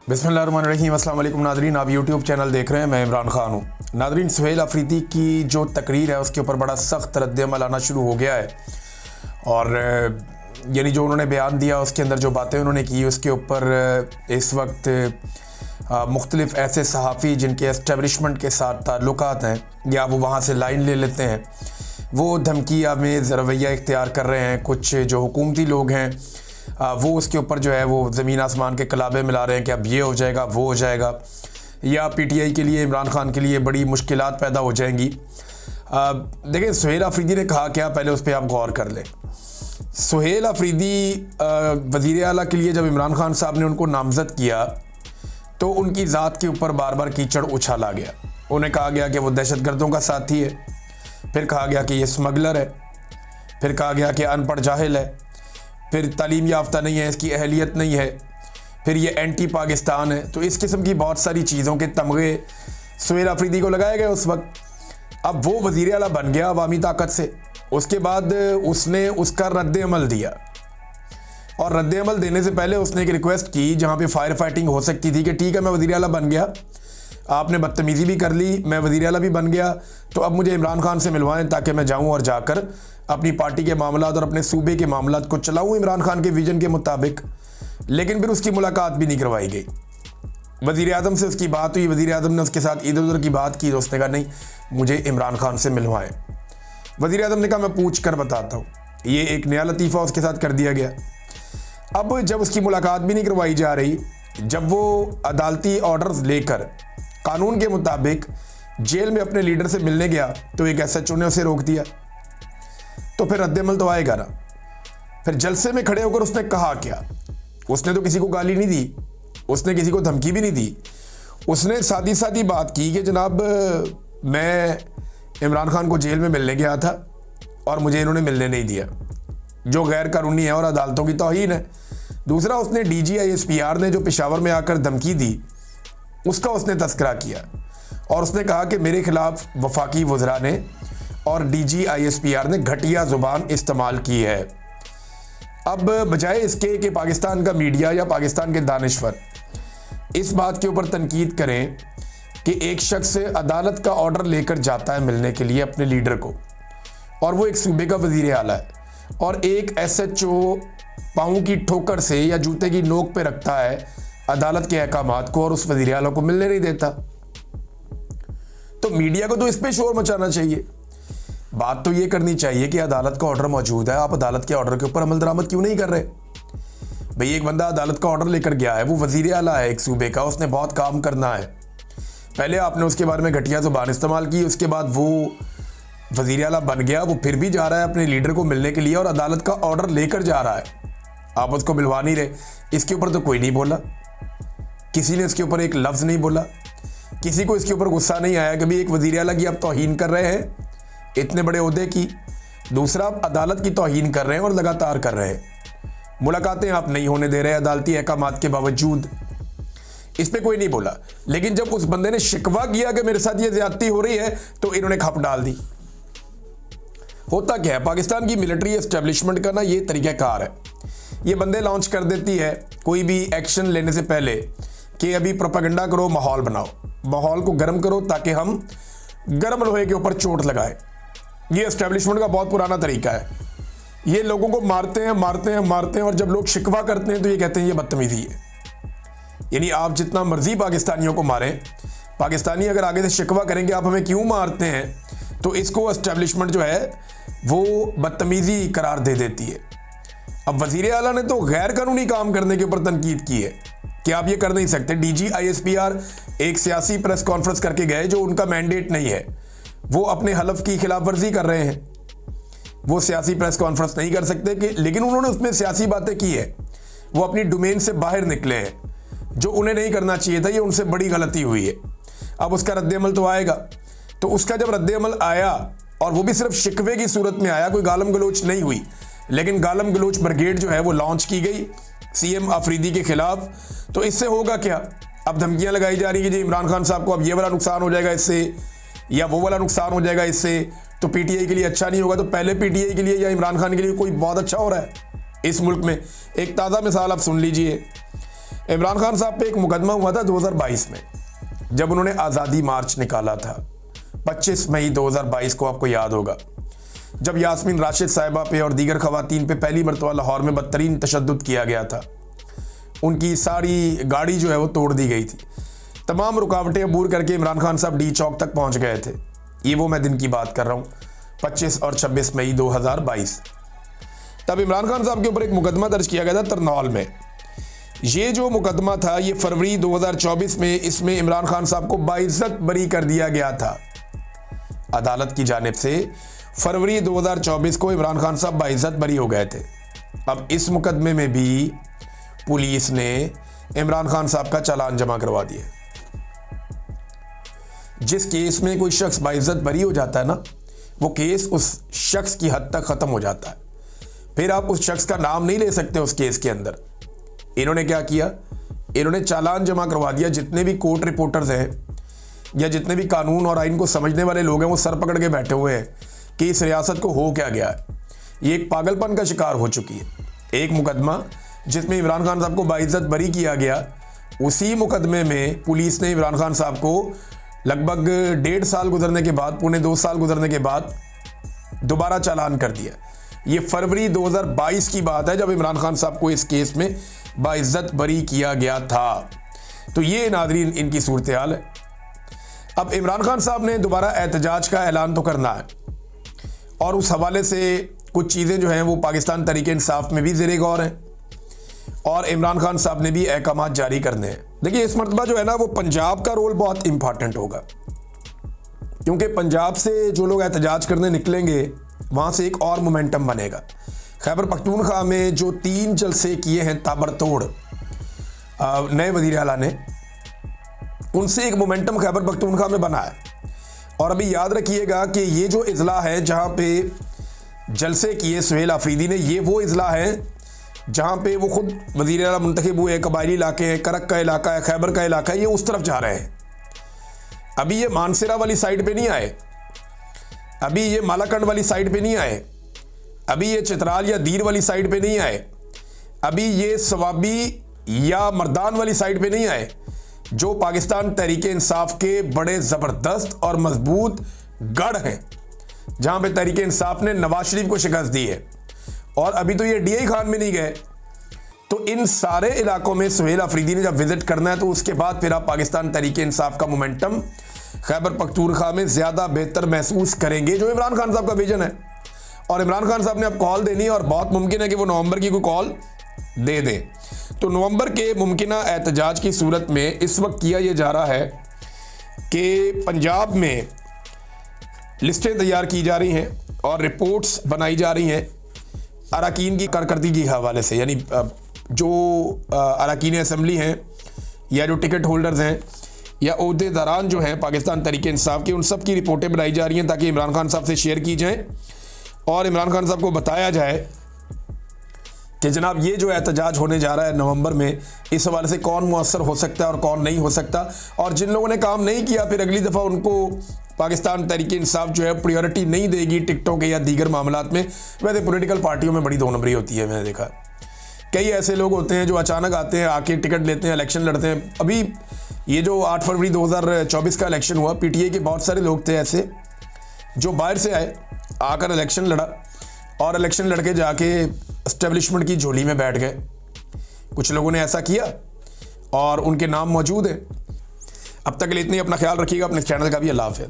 बिस्मिल्लाहिर्रहमानिर्रहीम। अस्सलाम वालेकुम नादरीन, आप यूट्यूब चैनल देख रहे हैं, मैं इमरान खान हूँ। नादरीन, सुहेल अफरीदी की जो तकरीर है उसके ऊपर बड़ा सख्त रद्द-ए-अमल आना शुरू हो गया है और यानी जो उन्होंने बयान दिया उसके अंदर जो बातें उन्होंने की उसके ऊपर इस वक्त मुख्तलिफ ऐसे सहाफ़ी जिनके एस्टेब्लिशमेंट के साथ ताल्लुकात हैं या वो वहाँ से लाइन ले लेते हैं, वो धमकी आमेज़ रवैया इख्तियार कर रहे हैं। कुछ जो हुकूमती लोग हैं वो उसके ऊपर जो है वो ज़मीन आसमान के कलाबे मिला रहे हैं कि अब ये हो जाएगा, वो हो जाएगा, या पीटीआई के लिए, इमरान खान के लिए बड़ी मुश्किलात पैदा हो जाएंगी। देखिए, सुहेल अफरीदी ने कहा क्या, पहले उस पर आप गौर कर लें। सुहेल अफरीदी वज़ीर आला के लिए जब इमरान खान साहब ने उनको नामज़द किया तो उनकी ज़ात के ऊपर बार बार कीचड़ उछाला गया। उन्हें कहा गया कि वो दहशतगर्दों का साथी है, फिर कहा गया कि ये स्मगलर है, फिर कहा गया कि अनपढ़ जाहिल है, फिर तालीम याफ्ता नहीं है, इसकी अहलियत नहीं है, फिर ये एंटी पाकिस्तान है। तो इस किस्म की बहुत सारी चीज़ों के तमगे सुहेल अफरीदी को लगाए गए उस वक्त। अब वो वज़ीर आला बन गया अवामी ताकत से, उसके बाद उसने उसका रद्द-ए-अमल दिया और रद्द-ए-अमल देने से पहले उसने एक रिक्वेस्ट की जहाँ पे फायर फाइटिंग हो सकती थी कि ठीक है, मैं वज़ीर आला बन गया, आपने बदतमीज़ी भी कर ली, मैं वज़ीर आला भी बन गया, तो अब मुझे इमरान खान से मिलवाएं ताकि मैं जाऊं और जाकर अपनी पार्टी के मामलात और अपने सूबे के मामलात को चलाऊं इमरान खान के विजन के मुताबिक। लेकिन फिर उसकी मुलाकात भी नहीं करवाई गई। वज़ीर आज़म से उसकी बात हुई, वज़ीर आज़म ने उसके साथ इधर उधर की बात की तो उसने कहा नहीं, मुझे इमरान खान से मिलवाएं। वज़ीर आज़म ने कहा मैं पूछ कर बताता हूँ। ये एक नया लतीफ़ा उसके साथ कर दिया गया। अब जब उसकी मुलाकात भी नहीं करवाई जा रही, जब वो अदालती ऑर्डर्स लेकर कानून के मुताबिक जेल में अपने लीडर से मिलने गया तो एक SHO ने उसे रोक दिया। तो फिर रद्द-ए-अमल तो आएगा ना। फिर जलसे में खड़े होकर उसने कहा क्या? उसने तो किसी को गाली नहीं दी, उसने किसी को धमकी भी नहीं दी। उसने सादी सादी बात की कि जनाब, मैं इमरान खान को जेल में मिलने गया था और मुझे इन्होंने मिलने नहीं दिया, जो गैर कानूनी है और अदालतों की तौहीन है। दूसरा, उसने DG ISPR ने जो पेशावर में आकर धमकी दी उसका उसने तस्करा किया और उसने कहा कि मेरे खिलाफ वफाकी वज़रा ने और DG ISPR ने घटिया ज़ुबान इस्तेमाल की है। अब बजाय इसके कि पाकिस्तान का मीडिया या पाकिस्तान के दानिश्वर इस बात के ऊपर तनकीद करें कि एक शख्स अदालत का ऑर्डर लेकर जाता है मिलने के लिए अपने लीडर को, और वो एक सूबे का वज़ीर आला है, और एक SHO पाँव की ठोकर से या जूते की नोक पे रखता है अदालत के अहकामात को और उस वज़ीर आला को मिलने नहीं देता, तो मीडिया को तो इस पे शोर मचाना चाहिए। बात तो ये करनी चाहिए कि अदालत का ऑर्डर मौजूद है, आप अदालत के ऑर्डर के ऊपर अमल दरामद क्यों नहीं कर रहे? भाई, एक बंदा अदालत का ऑर्डर लेकर गया है, वो वज़ीर आला है एक सूबे का, उसने बहुत काम करना है। पहले आपने उसके बारे में घटिया ज़ुबान इस्तेमाल की, उसके बाद वो वज़ीर आला बन गया, वो फिर भी जा रहा है अपने लीडर को मिलने के लिए और अदालत का ऑर्डर लेकर जा रहा है, आप उसको मिलवा नहीं रहे। इसके ऊपर तो कोई नहीं बोला, किसी ने इसके ऊपर एक लफ्ज़ नहीं बोला, किसी को इसके ऊपर गुस्सा नहीं आया कि भाई एक वज़ीर आला की आप तौहीन कर रहे हैं इतने बड़े ओहदे की। दूसरा, आप अदालत की तौहीन कर रहे हैं और लगातार कर रहे हैं, मुलाकातें आप नहीं होने दे रहे अदालती अहकामात के बावजूद। इस पे कोई नहीं बोला। लेकिन जब उस बंदे ने शिकवा किया कि मेरे साथ ये ज्यादती हो रही है तो इन्होंने खप डाल दी। होता क्या है, पाकिस्तान की मिलिट्री एस्टेब्लिशमेंट का ना ये तरीक़ाकार है, ये बंदे लॉन्च कर देती है कोई भी एक्शन लेने से पहले कि अभी प्रोपेगेंडा करो, माहौल बनाओ, माहौल को गर्म करो ताकि हम गर्म लोहे के ऊपर चोट लगाएं। ये एस्टेब्लिशमेंट का बहुत पुराना तरीका है। ये लोगों को मारते हैं मारते हैं मारते हैं और जब लोग शिकवा करते हैं तो ये कहते हैं ये बदतमीजी है। यानी आप जितना मर्जी पाकिस्तानियों को मारें, पाकिस्तानी अगर आगे से शिकवा करेंगे आप हमें क्यों मारते हैं, तो इसको एस्टेब्लिशमेंट जो है वो बदतमीजी करार दे देती है। अब वज़ीर आला ने तो गैर कानूनी काम करने के ऊपर तनकीद की है कि आप ये कर नहीं सकते। DG ISPR एक सियासी प्रेस कॉन्फ्रेंस करके गए जो उनका मैंडेट नहीं है, वो अपने हलफ की खिलाफ वर्जी कर रहे हैं, वो सियासी प्रेस कॉन्फ्रेंस नहीं कर सकते कि, लेकिन उन्होंने उसमें सियासी बातें की है, वो अपनी डोमेन से बाहर निकले हैं, जो उन्हें नहीं करना चाहिए था, ये उनसे बड़ी गलती हुई है। अब उसका रद्द-ए-अमल तो आएगा, तो उसका जब रद्द-ए-अमल आया और वो भी सिर्फ शिकवे की सूरत में आया, कोई गालम गलोच नहीं हुई, लेकिन गालम गलोच ब्रिगेड जो है वो लॉन्च की गई CM अफरीदी के खिलाफ। तो इससे होगा क्या? अब धमकियां लगाई जा रही है कि जी इमरान खान साहब को अब ये वाला नुकसान हो जाएगा इससे, या वो वाला नुकसान हो जाएगा इससे, तो PTI के लिए अच्छा नहीं होगा। तो पहले PTI के लिए या इमरान खान के लिए कोई बहुत अच्छा हो रहा है इस मुल्क में? एक ताज़ा मिसाल आप सुन लीजिए, इमरान खान साहब पे एक मुकदमा हुआ था 2022 में, जब उन्होंने आज़ादी मार्च निकाला था 25 मई 2022 को, आपको याद होगा, जब यास्मीन राशिद साहिबा पे और दीगर खवातीन पे पहली मरतबा लाहौर में बदतरीन तशद्दुद किया गया था। उनकी सारी गाड़ी जो है वो तोड़ दी गई थी। तमाम रुकावटें अबूर करके इमरान खान साहब डी चौक तक पहुंच गए थे। ये वो मैं दिन की बात कर रहा हूँ, 25 और 26 मई 2022। तब इमरान खान साहब के ऊपर एक मुकदमा दर्ज किया गया था तरनौल में। ये जो मुकदमा था ये फरवरी 2024 में, इसमें इमरान खान साहब को बाइज्जत बरी कर दिया गया था अदालत की जानिब से। फरवरी 2024 को इमरान खान साहब बाइज्जत बरी हो गए थे। अब इस मुकदमे में भी पुलिस ने इमरान खान साहब का चालान जमा करवा दिया। जिस केस में कोई शख्स बाइज्जत बरी हो जाता है ना, वो केस उस शख्स की हद तक ख़त्म हो जाता है। फिर आप उस शख्स का नाम नहीं ले सकते उस केस के अंदर। इन्होंने क्या किया, इन्होंने चालान जमा करवा दिया। जितने भी कोर्ट रिपोर्टर्स हैं या जितने भी कानून और आइन को समझने वाले लोग हैं, वो सर पकड़ के बैठे हुए हैं कि इस रियासत को हो क्या गया है। ये एक पागलपन का शिकार हो चुकी है। एक मुकदमा जिसमें इमरान खान साहब को बाइज्जत बरी किया गया, उसी मुकदमे में पुलिस ने इमरान खान साहब को लगभग 1.5 साल गुजरने के बाद, पौने 2 साल गुजरने के बाद दोबारा चालान कर दिया। ये फरवरी 2022 की बात है जब इमरान खान साहब को इस केस में बाइज्जत बरी किया गया था। तो ये नादरीन इनकी सूरत हाल है। अब इमरान खान साहब ने दोबारा एहतजाज का ऐलान तो करना है, और उस हवाले से कुछ चीज़ें जो हैं वो पाकिस्तान तहरीक इंसाफ में भी ज़ेरे गौर हैं, और इमरान खान साहब ने भी अहकामात जारी करने हैं। देखिए, इस मरतबा जो है ना, वो पंजाब का रोल बहुत इंपॉर्टेंट होगा, क्योंकि पंजाब से जो लोग एहतजाज करने निकलेंगे वहाँ से एक और मोमेंटम बनेगा। खैबर पख्तूनख्वा में जो 3 जलसे किए हैं ताबड़तोड़ नए वज़ीर आला ने, उनसे एक मोमेंटम खैबर पख्तूनख्वा में बना है। और अभी याद रखिएगा कि ये जो इजला है जहाँ पे जलसे किए सुहेल आफरीदी ने, ये वो इजला है जहाँ पे वो खुद वज़ीर आला मुंतखब हुए। कबायली इलाके हैं, करक का इलाका है, खैबर का इलाका है, ये उस तरफ जा रहे हैं। अभी ये मानसरा वाली साइड पे नहीं आए, अभी ये मालाकंड वाली साइड पे नहीं आए, अभी ये चित्राल या दीर वाली साइड पे नहीं आए, अभी ये सवाबी या मर्दान वाली साइड पे नहीं आए, जो पाकिस्तान तहरीक इंसाफ के बड़े ज़बरदस्त और मजबूत गढ़ हैं, जहाँ पे तहरीक इंसाफ ने नवाज शरीफ को शिकस्त दी है। और अभी तो ये DI खान में नहीं गए। तो इन सारे इलाकों में सुहेल आफरीदी ने जब विजिट करना है, तो उसके बाद फिर आप पाकिस्तान तहरीक इंसाफ का मोमेंटम खैबर पख्तूनख्वा में ज़्यादा बेहतर महसूस करेंगे, जो इमरान खान साहब का विजन है। और इमरान खान साहब ने अब कॉल देनी है, और बहुत मुमकिन है कि वो नवंबर की कोई कॉल दे दें। तो नवंबर के मुमकिना एहतजाज की सूरत में इस वक्त किया यह जा रहा है कि पंजाब में लिस्टें तैयार की जा रही हैं और रिपोर्ट्स बनाई जा रही हैं अरकान की कारकर्दगी के हवाले से, यानी जो अरकान असम्बली हैं या जो टिकट होल्डर्स हैं या ओहदेदारान जो हैं पाकिस्तान तहरीक इंसाफ के, उन सब की रिपोर्टें बनाई जा रही हैं ताकि इमरान खान साहब से शेयर की जाएँ और इमरान खान साहब को बताया जाए कि जनाब ये जो एहतजाज होने जा रहा है नवंबर में, इस हवाले से कौन मुअस्सर हो सकता है और कौन नहीं हो सकता। और जिन लोगों ने काम नहीं किया, फिर अगली दफ़ा उनको पाकिस्तान तहरीक इंसाफ जो है प्रायोरिटी नहीं देगी टिकटों के या दीगर मामलात में। वैसे पॉलिटिकल पार्टियों में बड़ी 2 नंबरी होती है। मैंने देखा कई ऐसे लोग होते हैं जो अचानक आते हैं, आके टिकट लेते हैं, इलेक्शन लड़ते हैं। अभी ये जो 8 फरवरी 2024 का इलेक्शन हुआ, PTI के बहुत सारे लोग थे ऐसे जो बाहर से आए, आकर इलेक्शन लड़ा और इलेक्शन लड़के जाके एस्टेब्लिशमेंट की झोली में बैठ गए। कुछ लोगों ने ऐसा किया और उनके नाम मौजूद हैं। अब तक के लिए इतनी, अपना ख्याल रखिएगा, अपने चैनल का भी। अल्लाह हाफ़िज़।